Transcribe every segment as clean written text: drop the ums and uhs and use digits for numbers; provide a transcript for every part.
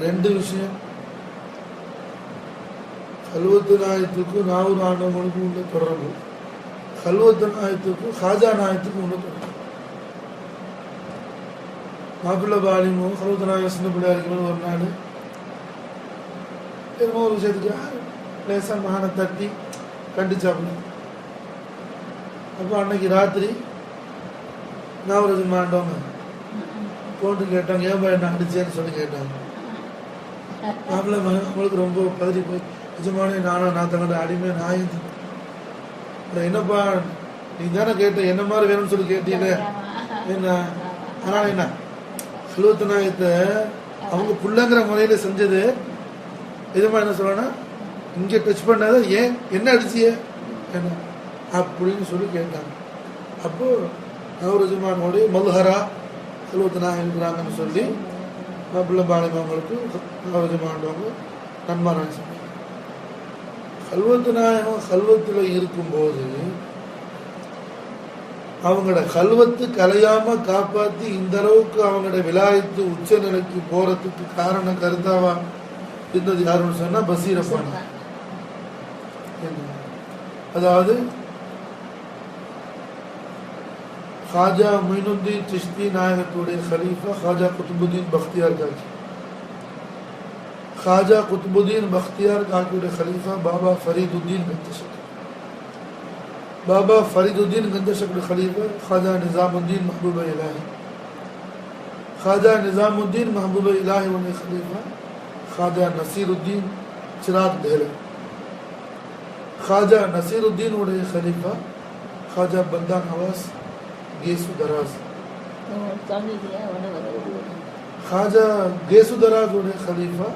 ரெண்டு விஷயம். கல்வத்து நாயத்துக்கும் நாவூர் ஆண்டவங்களுக்கும் உள்ள தொடர்பு, கல்வத்து நாயத்துக்கும் ஹாஜா நாயத்துக்கும் உள்ள தொடர்பு. மாப்பிள்ள பாலிமும் கல்வத்து நாயகம் சின்ன பிள்ளையா இருக்கும்போது ஒரு நாள் என்னமோ ஒரு விஷயத்துக்கு லேசாக மகனை தட்டி கண்டிச்சாப்புல. அப்போ அன்னைக்கு ராத்திரி நாவரது மாண்டவங்க போட்டு கேட்டாங்க, ஏன்பா என்ன அடிச்சேன்னு சொல்லி கேட்டாங்க. மாப்பிள்ள அவங்களுக்கு ரொம்ப பதறி போய், நிஜமானே நான் தங்களோட அடிமை நாயுது, என்னப்பா நீ தானே கேட்ட, என்ன மாதிரி வேணும்னு சொல்லி கேட்டீங்க என்ன. ஆனால் என்ன கல்வத்து நாயத்தை அவங்க புள்ளங்கிற முறையில் செஞ்சது எதுமா என்ன சொல்லணும், இங்கே டச் பண்ணாத, ஏன் என்ன அடிச்சிய என்ன அப்படின்னு சொல்லி கேட்டாங்க. அப்போது நவரஜமானோடைய மல்ஹரா கல்வத்து நாயகம் இருக்கிறாங்கன்னு சொல்லி மாப்பிள்ள பாலிமவங்களுக்கு நவரஜமானவங்க நன்மாராக சொன்னாங்க. கல்வத்து நாயகம் கல்வத்தில் இருக்கும்போது அவங்களோட கல்வத்து கலையாம காப்பாற்றி இந்த அளவுக்கு அவங்களோட விலாயத்து உச்ச நிலைக்கு போறதுக்கு காரணம் கருத்தாவா இருந்தது யாருன்னு சொன்னா பசீரப்பான. அதாவது खाजा मोइनुद्दीन चिश्ती नायकतुடைய खलीफा खाजा कुतुबुद्दीन बख्तियार काकी, खाजा कुतुबुद्दीन बख्तियार काकी खलीफा बाबा फरीदुद्दीन गंदशक, बाबा फरीदुद्दीन गंदशक खलीफा खाजा निजामुद्दीन महबूब इलाही, खाजा निजामुद्दीन महबूब इलाही उन्हें खलीफा खाजा नसीरुद्दीन चिराग दहले, खाजा नसीरुद्दीन उन्हें खलीफा खाजा बंदा नवाज गेसु दराज, खाजा गेसु दराज उन्हें खलीफा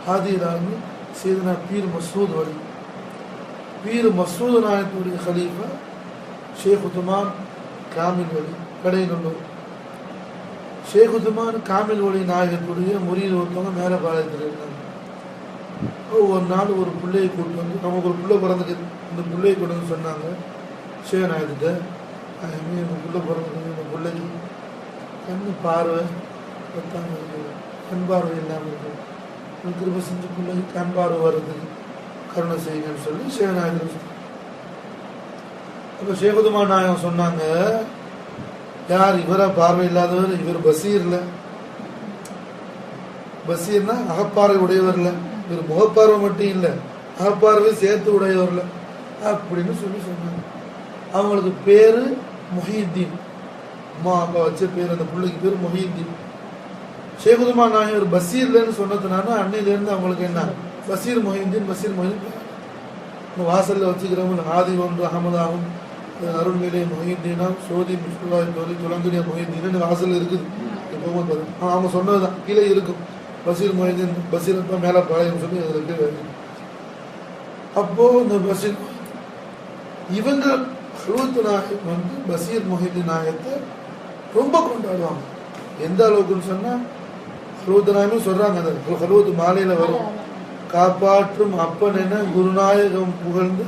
हादी रानी सैयदना पीर मसूद वली, पीर मसूद नायक खलीफा शेख उस्मान कामिल वली कड़ेनल्लूर, शेख उस्मान कामिल वली நாயகத்துடைய முரீது ஒருத்தவங்க மேலே பாளையத்தில் இருந்தாங்க. ஒரு நாள் ஒரு பிள்ளையை கூட்டு வந்து, நமக்கு ஒரு பிள்ளை பிறந்துக்கு, இந்த பிள்ளையை கொண்டு வந்து சொன்னாங்க ஷேக் நாயகிட்ட, எங்கள் பிள்ளை பிறந்தது, இந்த பிள்ளைக்கு கண் பார்வை பத்தாங்க, கண் பார்வை இல்லாமல் இருக்குது, கிருபை செஞ்சு பிள்ளைக்கு கண் பார்வை வர்றதுக்கு கருணை செய்யுங்கன்னு சொல்லி ஷேக் நாயகர் சொன்னாங்க. அப்போ ஷேக் உஸ்மான் நாயகம் சொன்னாங்க, யார் இவரா பார்வை இல்லாதவர், இவர் பசீர்ல, பசீர்னா அகப்பார்வை உடையவர்ல, இவர் முகப்பார்வை மட்டும் இல்லை அகப்பார்வை சேர்த்து உடையவர்ல அப்படின்னு சொல்லி சொன்னாங்க. அவங்களுக்கு பேரு முஹியுத்தீன், அம்மா அப்பா வச்ச பேர், அந்த பிள்ளைக்கு பேர் முஹியுத்தீன். ஷேக் உஸ்மான் நாயகர் பசீர்லன்னு சொன்னதுனால அன்னையிலேருந்து அவங்களுக்கு என்ன பசீர் முஹியுத்தீன், பசீர் முஹியுத்தீன். வாசலில் வச்சுக்கிறவங்க ஆதி ஒன்று அகமதாகும், அருள்நிலை முஹியுத்தீனாம், சோதி முஸ்லாய் தோலி துலங்குடிய முஹியுத்தீன் வாசல் இருக்குது. இப்போ அவங்க சொன்னதுதான் கீழே இருக்கும், பசீர் முஹியுத்தீன், பசீர் அப்பா மேலே பாளையம் சொல்லி அதில் கீழே இருக்கு. அப்போ இந்த பசீர் இவங்க கல்வத்து நாயகம் வந்து பசீர் முஹியுத்தீன் நாயகத்தை ரொம்ப கொண்டாடுவாங்க. எந்த அளவுக்குன்னு சொன்னா கல்வத்து நாயகம் சொல்றாங்க, அந்த கல்வத்து மாலையில வரும், காப்பாற்றும் அப்பன் என குருநாயகம் புகழ்ந்து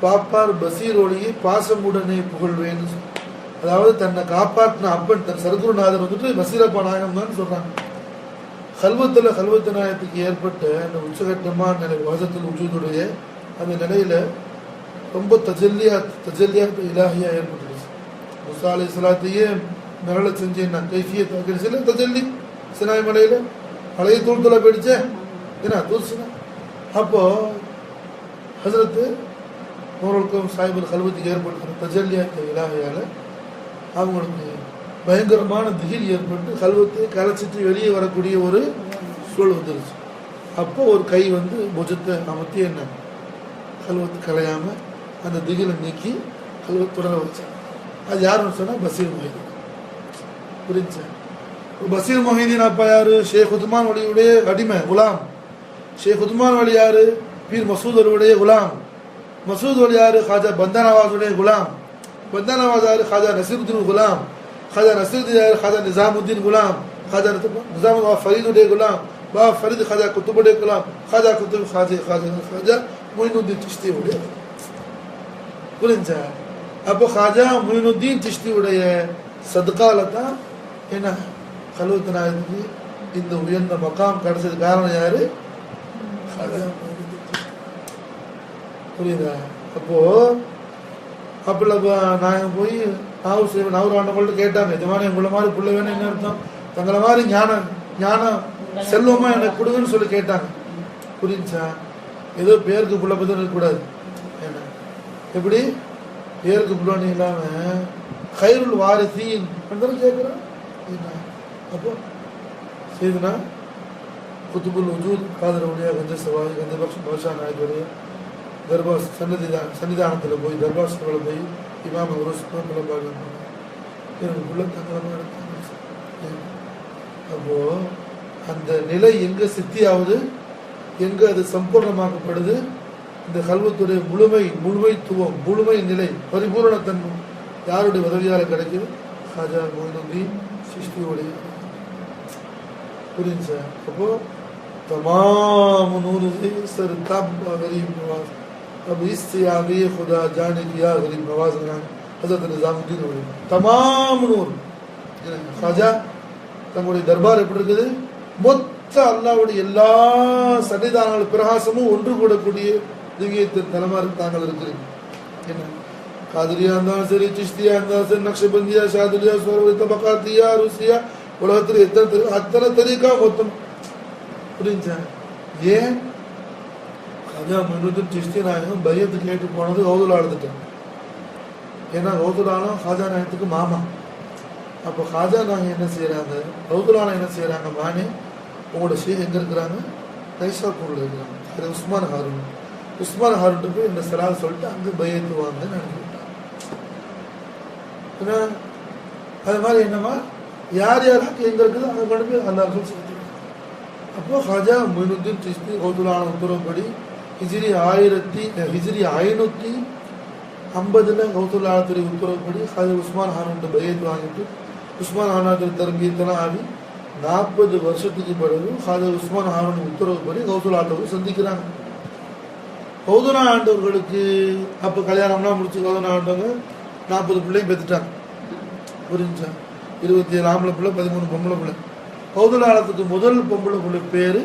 பாப்பார் பசீரோடையே பாசமுடனே புகழ்வேன்னு. அதாவது தன்னை காப்பாற்றின அப்பன் தன் சர்க்குருநாதர் வந்துட்டு பசீரப்பா நாயகம் தான் சொல்றாங்க. கல்வத்து நாயகத்துக்கு ஏற்பட்ட அந்த உச்சகட்டமான நிலை வாசத்தில் உஜூதுடைய அந்த நிலையில ரொம்ப தஜல்லியாத் இலாஹியா ஏற்பட்டுருச்சு. முசா அலைஹிஸ்ஸலாத்தையே மிரள செஞ்சு என்ன கைஃபியத் ஆக்கிடுச்சு தஜல்லி சினாய் மலையில பழைய தூள்தலா போயிடுச்சே, ஏன்னா தூர்சுனா. அப்போ ஹசரத்து அவர்களுக்கும் சாஹிபுல் கல்வத்துக்கு ஏற்படுத்துகிற தஜல்லியாத் இலாஹியால அவங்களுக்கு பயங்கரமான திகில் ஏற்பட்டு கல்வத்தை கலைச்சிட்டு வெளியே வரக்கூடிய ஒரு சூழல் வந்துருச்சு. அப்போ ஒரு கை வந்து புஜத்தை அமர்த்தி என்ன கல்வத்து கலையாம அந்த திகிலை நீக்கி கல்வத்து தொடர வச்சாங்க. அது யாருன்னு சொன்னா பசீர் மொஹிதீன். புரிஞ்சா? பசீர் மொஹிதீன் அப்பா யாரு? ஷேக் உஸ்மான் வலியுடைய அடிமை குலாம். ஷேக் உஸ்மான் வலி யாரு? பீர் மசூத் அலியுடைய குலாம். மசூத் வலி யாரு? खाजा बंदा नवाज उड़े गुलाम. बंदा नवाज यार खाजा नसीरुद्दीन गुलाम. खाजा नसीरुद्दीन यार खाजा निजामुद्दीन गुलाम. खाजा निजामुद्दीन फरीद उड़े गुलाम. बा फरीद खाजा कुतुब उड़े गुलाम. खाजा कुतुब खाजा मोइनुद्दीन चिश्ती उड़े. புரிஞ்சா? அப்போ खाजा मोइनुद्दीन चिश्ती உடைய சதகால தான் என்ன கல்வத்து நாயகத்துக்கு இந்த உயர்ந்த மக்காம் கிடைச்சது காரணம் யாரு? புரியுதா? அப்போ அப்பல நான் போய் அவர் ஆண்டவங்கள்ட்ட கேட்டாங்க, இது மாதிரி உங்களை மாதிரி புள்ள வேணும், என்ன அர்த்தம்? தங்களை மாதிரி ஞானம் செல்வமா எனக்கு கொடுங்கன்னு சொல்லி கேட்டாங்க. புரிஞ்சா? ஏதோ பேருக்கு புள்ள பத்தி இருக்கக்கூடாது. என்ன எப்படி பேருக்கு புள்ளன்னு இல்லாம கைருள் வாரிசீன் கேட்கிறான். அப்போ செய்துனா குத்துபுல் வஜூத் காதர் உடைய கஞ்ச சவாய் கஞ்ச பக்ஷ பாஷா நாயக்குடைய தர்பார் சன்னிதானத்தில் போய் தர்பார் சபையில் போய் இமாம் ஒரு எனக்கு உள்ள தங்கலமாக இருக்காங்க. அப்போ அந்த நிலை எங்க சித்தியாவது, எங்க அது சம்பூர்ணமாக்கப்படுது? இந்த கல்வத்துடைய முழுமைத்துவம், முழுமை நிலை, பரிபூரணத்தன்மை யாருடைய உதவியால் கிடைக்குது? ஹாஜா மொய்னுதீன் சிஷ்டியோடைய. புரிஞ்சா? அப்போ तमाम नूर से सर तब गरीब नवाज अब इससे आगे खुदा जाने किया गरीब नवाज हजरत निजामुद्दीन तमाम नूर खाजा தங்களுடைய தர்பார் எப்படி இருக்குது? மொத்த அல்லாவுடைய எல்லா சன்னிதானங்கள் பிரகாசமும் ஒன்று கூடக்கூடிய திவ்யத்தின் தலைமாறு தாங்கள் இருக்கிறீங்க. என்ன காதிரியா இருந்தாலும் சரி, சிஷ்தியா இருந்தாலும் சரி, நக்ஷபந்தியா, ஷாதுலியா, தபகாத்தியா, ருசியா, உலகத்தில் அத்தனை தரீக்கா மொத்தம். புரிஞ்சா? ஏன் காஜா மொய்னுதீன் சிஷ்தி நாயகம் பையத்து கேட்டு போனது கௌதுலா எழுதுட்டேன். ஏன்னா கௌதுலாலும் காஜா நாயகத்துக்கு மாமா. அப்போ காஜா நாயகம் என்ன செய்யறாங்க, கௌதுலாலும் என்ன செய்யறாங்க, மானே உங்களோட ஷேக் எங்க இருக்கிறாங்க? தைசாப்பூர்ல இருக்கிறாங்க. அது உஸ்மான் ஹாரூன் போய் இந்த சலால் சொல்லிட்டு அங்கே பையத்து வாங்கன்னு நினைக்கிட்டாங்க. அது மாதிரி என்னமா யார் யாருக்கு எங்க இருக்குது அதை கொண்டு போய் எல்லாருக்கும் செலுத்திடுவாங்க. அப்போ ஹாஜா மொய்னுதீன் சிஷ்தி கௌதுலான உத்தரவுப்படி ஹிஜ்ரி 550 கௌதுல்லாத்துடைய உத்தரவுப்படி ஹாஜா உஸ்மான் ஹாரூன் பையத்து வாங்கிட்டு உஸ்மான் ஹாரூன் தர்பியத்தெல்லாம் ஆகி 40 வருஷத்துக்கு பிறகு ஹாஜா உஸ்மான் ஹாரூன் உத்தரவுப்படி கௌதுல்லாட்டை சந்திக்கிறாங்க. கௌதுலா ஆண்டவர்களுக்கு அப்போ கல்யாணம்லாம் முடிச்சு கௌதுலா ஆண்டவங்க 40 பிள்ளையும் பெற்றுட்டாங்க. புரிஞ்சா? 27 ஆம்பளை பிள்ளை, 13 பொம்பளை பிள்ளை. கௌதுலாலத்துக்கு முதல் பொம்பளை பிள்ளை பேரு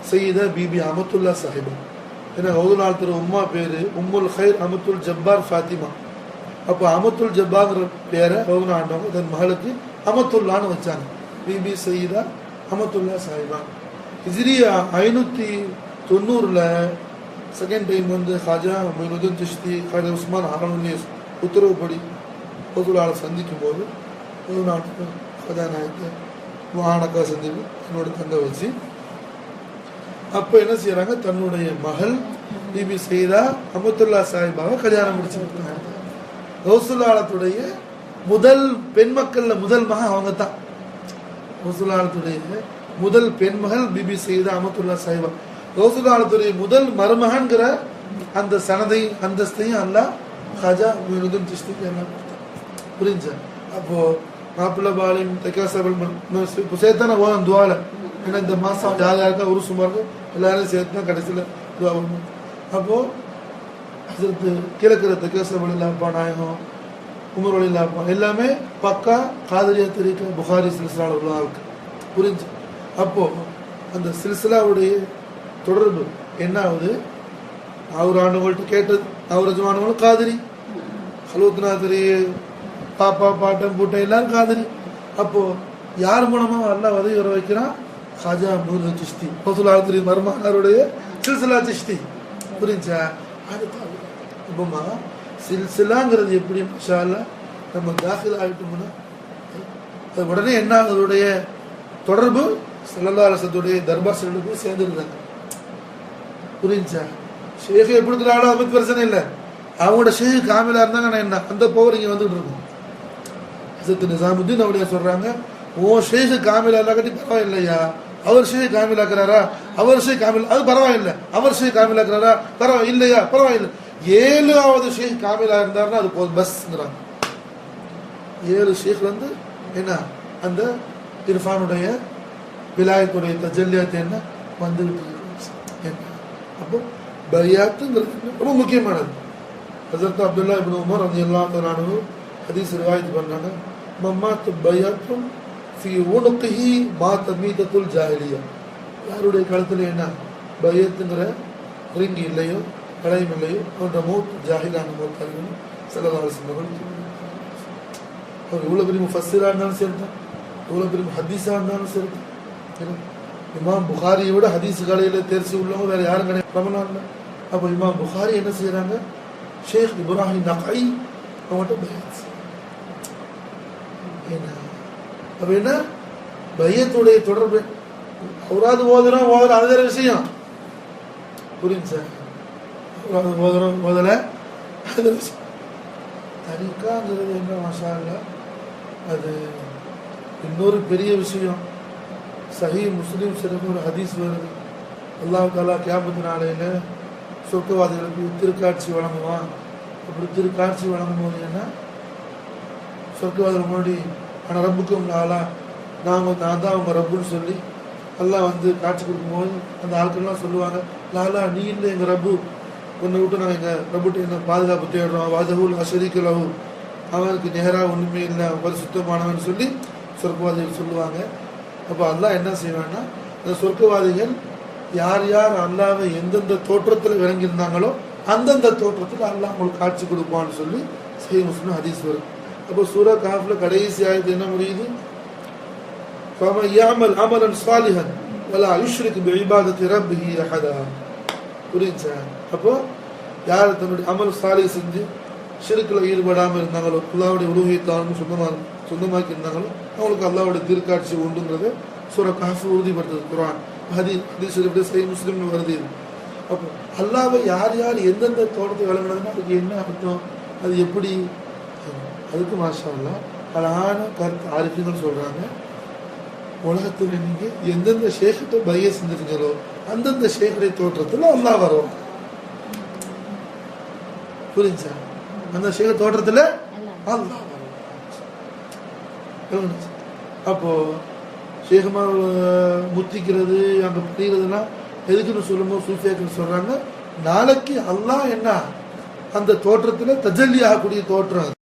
சையீதா பிபி அமத்துல்லா சாஹிபா. ஏன்னா கௌதுலாலத்துல உம்மா பேரு உம்முல் ஹைர் அமத்துல் ஜப்பார் ஃபாத்திமா. அப்போ அமத்துல் ஜப்பாங்கிற பேரை கௌதுலா ஆண்டவங்க தன் மகளுக்கு அமத்துல்லான்னு வச்சாங்க. பிபி சையீதா அமத்துல்லா சாஹிபா. ஹிஜ்ரி 590 செகண்ட் டைம் வந்து ஹாஜா மொய்னுதீன் சிஷ்தி ஹாஜா உஸ்மான் ஹாரூனுடைய உத்தரவுப்படி கௌதுலாவை சந்திக்கும் போது கௌதுலாவுக்கு ஹாஜா நாயத்தை வானக்கா சந்திப்பு என்னோட தங்க வச்சு அப்போ என்ன செய்யறாங்க, தன்னுடைய மகள் பிபி சையீதா அமத்துல்லா சாஹிபாவை கல்யாணம் முடிச்சுருக்காங்க. கௌசுல்லாலத்துடைய முதல் பெண் மக்கள்ல முதல் மகன் அவங்க தான். கௌசுல்லாலத்துடைய முதல் பெண் மகள் பிபி சையீதா அமத்துல்லா சாஹிபா. கௌசுல்லாலத்துடைய முதல் மருமகன்கிற அந்த சனதை அந்தஸ்தையும் அல்லாஹ் ஹாஜா மொய்னுதீன் சிஷ்திக்கு எல்லாம் கொடுத்தாங்க. புரிஞ்சா? அப்போ மாப்பிள்ள பாலிம் தைக்காசபல் இப்போ சேர்த்தானே போகணும் துவால. ஏன்னா இந்த மாதம் யார் யாருக்கா ஒரு சுமாருக்கு எல்லாரும் சேர்த்து தான் கடைசியில் துவா பண்ணணும். அப்போது அதற்கு கிழக்கிற தைக்காசபல் இல்லாப்பா நாயகம் உமர் வழி இல்லாப்பா எல்லாமே பக்கா காதரியா தெரிவிக்க புகாரி சில்சிலாவில் உள்ள ஆளுக்கு. புரிஞ்சு? அப்போது அந்த சில்சிலாவுடைய தொடர்பு என்ன ஆகுது? அவர் ஆண்டவங்கள்ட்ட கேட்டது அவர் எஜமானவங்களும் காதிரி, ஹலோத்நாதரி, பாப்பா பாட்டம் பூட்டம் எல்லாரும் காதலி. அப்போ யார் மூலமா அல்லாஹ் உதவி வர வைக்கிறான்? ஹாஜா மொய்னுதீன் சிஷ்தி கௌதுல்லாத்துடைய மருமகனாருடைய சில்சிலா சிஷ்தி. புரிஞ்சா? இப்போமா சில்சிலாங்கிறது எப்படி மாஷா அல்லாஹ் நம்ம தாখিল ஆகிட்டோம்னா அது உடனே என்ன அதோடைய தொடர்பு ஸல்லல்லாஹு அலைஹி வஸல்லம் தர்பார் போய் சேர்ந்துருக்காங்க. புரிஞ்சா? ஷேக் எப்படி இருக்கிறாங்களோ அது பிரச்சனை இல்லை. அவங்களோட ஷேக் காமிலா இருந்தாங்க என்ன அந்த பவர் இங்கே வந்துட்டு இருக்கும். நிசாமுதீன் அப்படியே சொல்றாங்க, ஓ ஷேக் காமிலா இல்லாட்டி பரவாயில்லையா, அவர் ஷேக் காமிலாக்குறாரா, அவர் ஷேக் காமில் அது பரவாயில்லை, அவர் ஷேக் காமிலாக்குறாரா பரவாயில்லையா, பரவாயில்லை. 7வது ஷேக் காமிலா இருந்தாருன்னா அது போதும் பஸ்ங்கிறாங்க. 7 ஷேக் வந்து என்ன அந்த இர்ஃபானுடைய விலாயத்துடைய தஜல்லியாத்து என்ன வந்துகிட்டு என்ன. அப்போ பையாத்துங்கிறது ரொம்ப முக்கியமானது. ஹஸரத் அப்துல்லா இப்னு உமர் ரலியல்லாஹு தஆலா அன்ஹு ஹதீஸ் ரிவாயத் பண்ணாங்க, மம்மாத்து பையாத்தும் ஃபி உனுகிஹி மா தமீதத்துல் ஜாஹிலியா. யாருடைய கழுத்துல என்ன பையத்துங்கிற ரிங் இல்லையோ கடையும் இல்லையோ அவருடைய மௌத் ஜாஹிலான மௌத்தார்கள் ஸல்லல்லாஹு அலைஹி வஸல்லம். அவர் இவ்வளோ பெரிய முஃபஸ்ஸிரா இருந்தாலும் சரி தான், இவ்வளோ பெரிய ஹதீஸா இருந்தாலும் சரி தான். இமாம் புகாரியை விட ஹதீஸ் கலையில் தேர்ச்சி உள்ளவங்க வேற யாரும் கிடையாது ரமலான்ல. அப்போ இமாம் புகாரி என்ன செய்யறாங்க, ஷேக் இப்ராஹிம் நகை அவங்கள்ட்ட பையத். என்ன அப்ப என்ன பையத்துடைய தொடர்பு அவராது ஓதுறோம் அது வேற விஷயம், புரியுது சார். அவராது ஓதுறோம் ஓதல அது விஷயம். தரிக்காங்கிறது என்ன மாஷா அல்லாஹ், அது இன்னொரு பெரிய விஷயம். சஹீ முஸ்லிம் ஷரீஃப்ல ஒரு ஹதீஸ் வருது, அல்லாஹ் தஆலா கியாமத் நாளையில சொர்க்கவாதிகளுக்கு திருக்காட்சி வழங்குவான். அப்படி திருக்காட்சி வழங்கும் போது என்ன, சொர்க்கவாதிகள் முன்னாடி ஆனால் ரப்புக்கும் லாலா நான் தான் அவங்க ரப்புன்னு சொல்லி அல்லாஹ் வந்து காட்சி கொடுக்கும்போது அந்த ஆட்கள்லாம் சொல்லுவாங்க, லாலா நீ இல்லை எங்கள் ரப்பு, உன்னை விட்டு நாங்கள் எங்கள் ரப்புட்டு என்ன பாதுகாப்பு தேடுறோம், வாதகுல் அஷரீக்கலஹு, அவனுக்கு நேராக ஒன்றுமே இல்லை, அவர் சுத்தமானவன் சொல்லி சொர்க்கவாதிகள் சொல்லுவாங்க. அப்போ அல்லாஹ் என்ன செய்வான்னா, இந்த சொர்க்கவாதிகள் யார் யார் அல்லாவை எந்தெந்த தோற்றத்தில் விளங்கியிருந்தாங்களோ அந்தந்த தோற்றத்தில் அல்லாஹ் உங்களுக்கு காட்சி கொடுப்பான்னு சொல்லி சஹீஹ் முஸ்லிம் ஹதீஸ் வரும். அப்போ சூரா காஃப்ல கடைசி ஆயத்து என்ன முடியுது, ஃபமன் யஅமல் அமலன் ஸாலிஹன் வலா யுஷ்ரிக் பிஇபாதத்தி ரப்பிஹி அஹதா. புரியுதா? அப்போ யார் தன்னுடைய அமல் சாலிஹ் செஞ்சு ஷிர்க்ல ஈடுபடாமல் இருந்தாங்களோ, அல்லாஹ்வுடைய உலூஹியத்தை சொந்தமாக்கி இருந்தாங்களோ அவங்களுக்கு அல்லாஹ்வுடைய திருக்காட்சி உண்டுங்கிறத சூரா காஃப் உறுதிப்படுத்துது குர்ஆன். ஹதீஸ் சஹீஹ் முஸ்லிம்ல வருது. அப்போ அல்லாஹ்வை யார் யார் எந்தெந்த தோட்டத்தை விளங்குறதுன்னா அதுக்கு என்ன அர்த்தம், அது எப்படி, அதுக்கு மாஷா அல்லாஹ் அழகான கருத்து ஆரிஃபீன்கள் சொல்றாங்க. உலகத்தில் நீங்க எந்தெந்த ஷேக்கிட்ட பைய செஞ்சிருக்கீங்களோ அந்தந்த ஷேக்குடைய தோற்றத்தில் அல்லாஹ் வரும். புரிஞ்சா? அந்த ஷேக தோற்றத்தில் அல்லாஹ் வரும். அப்போ ஷேகமா முத்திக்கிறது அங்க புரிகிறதுலாம் எதுக்குன்னு சொல்லும்போது சூஃபியாக்கள் சொல்றாங்க, நாளைக்கு அல்லாஹ் என்ன அந்த தோற்றத்தில் தஜல்லி ஆகக்கூடிய தோற்றம்